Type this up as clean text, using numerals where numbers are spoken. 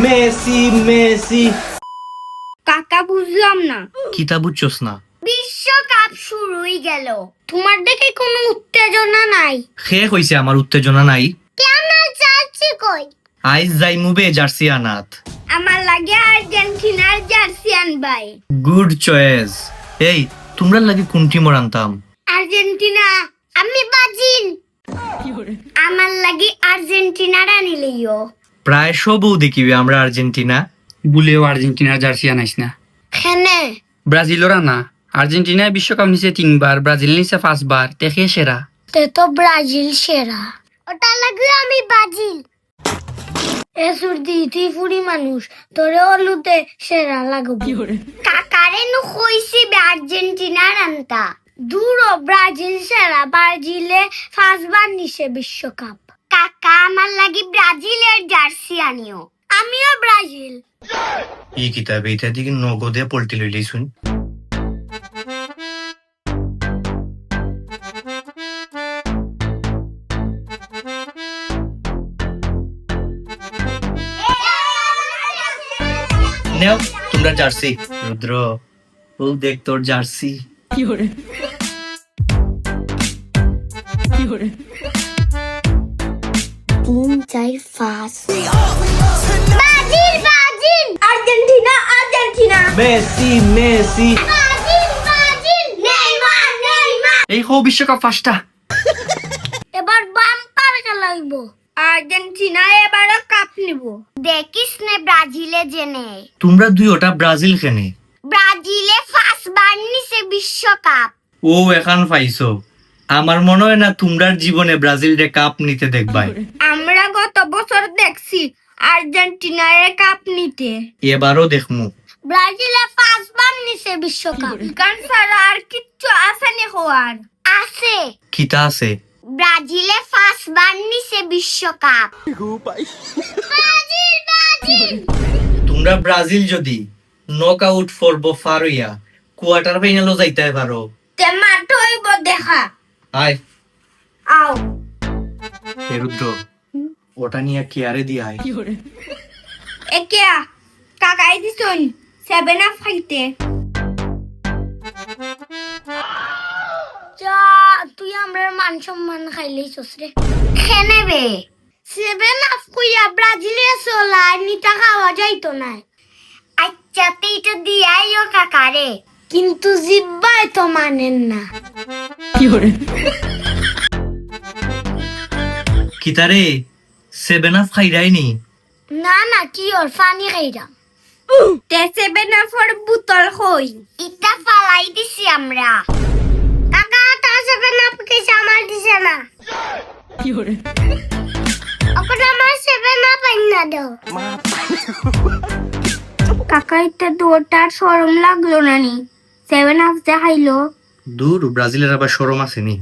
Messi Messi. কাকা বুঝলাম না, কিতা বুঝছস না? বিশ্বকাপ শুরুই গেল, তোমার দেখে কোনো উত্তেজনা নাই? খে কইছে আমার উত্তেজনা নাই? কেন যাচ্ছি কই? আইজ যাইমু বে জার্সি আনাত। আমার লাগে আর্জেন্টিনার জার্সি আনবাই। Good choice. এই তোমরা লাগি কোন টিম আনতাম? আর্জেন্টিনা। আমি ব্রাজিল। আমার লাগে আর্জেন্টিনার আনিলিও। প্রায় সবও দেখিবে আমরা আর্জেন্টিনা। বুলেও আর্জেন্টিনার জার্সি আনাইস না। হেনে ব্রাজিলের আনা। আর্জেন্টিনায় বিশ্বকাপ নিছে 3 বার, ব্রাজিল নিছে 5 বার, দেখে সেরা। তে তো ব্রাজিল সেরা। ওটা লাগে আমি ব্রাজিল। এসুরদি তুই ফুরি মানুষ, তোরে অলুতে সেরা লাগবে। কাকারে নু কইছি আর্জেন্টিনার আনতা। দূরও ব্রাজিল সেরা, ব্রাজিলে 5 বার নিছে বিশ্বকাপ। কাকা আমার লাগি ব্রাজিলের জার্সি আনিও। আমিও ব্রাজিল। এই কিতাব এইটা দিকে নগদে পল্টি লইলি শুন। নেও তোমরা জার্সি। রুদ্র ও দেখ তোর জার্সি। তিন চার পাঁচ। Brazil Brazil. Argentina Argentina. Messi Messi. Brazil Brazil. Neymar Neymar. এই হো বিশ্বকাপ ফার্স্টটা। এবার বাম্পার খেলাইব। আর্জেন্টিনা এবারও কাপ নিব। দেখিস নে ব্রাজিলে জেনে। তোমরা দুই ওটা ব্রাজিল খেনে। ব্রাজিলে 5 বার নিছে বিশ্বকাপ। ও এখন পাইছো। আমার মনে হয় না তোমরার জীবনে ব্রাজিল রে কাপ নিতে দেখবাই। আমরা গত বছর দেখছি আর্জেন্টিনার কাপ নিতে। এবারও দেখমু। ব্রাজিলে 5 বার নিছে বিশ্বকাপ। গান ছাড়া আর কিচ্ছু আছে নি হওয়ার? আছে। কিতা আছে? ব্রাজিলে 5 বার নিছে বিশ্বকাপ। Brazil Brazil. তোমরা ব্রাজিল যদি নক আউট করব ফারইয়া কোয়ার্টার ফাইনালও যাইতে পারো। তে মাঠ হইব দেখা। আয় আও। হে রুদ্র ওটা নিয়ে কেয়ারে দি আয়। একিয়া কাকাই দিছুন 7 আপ খাইতে। যা তুই আমরার মান সম্মান খাইলেইছস রে। খেনেবে 7 আপ কইয়া ব্রাজিলে চলা নিতা খাওয়া যাইতো না। আচ্ছা এইটা দিয়াইও কাকারে, কিন্তু জিব্বায় তো মানেন না। কিতারে 7 আপ খাইরাইনি? না না কি ওর পানি খাইরাম। তে 7 আপর বোতল কই? ইটা ফালাই দিছি আমরা। কাকা তা 7 আপ কিস আমার দিছে না। ওকে আমার 7 আপ আইনা দাও। কাকা ইটা দুটার শরম লাগলো না নি? 7 আপ যা খাইলো। দূর ব্রাজিলের আবার শরম আছে নি?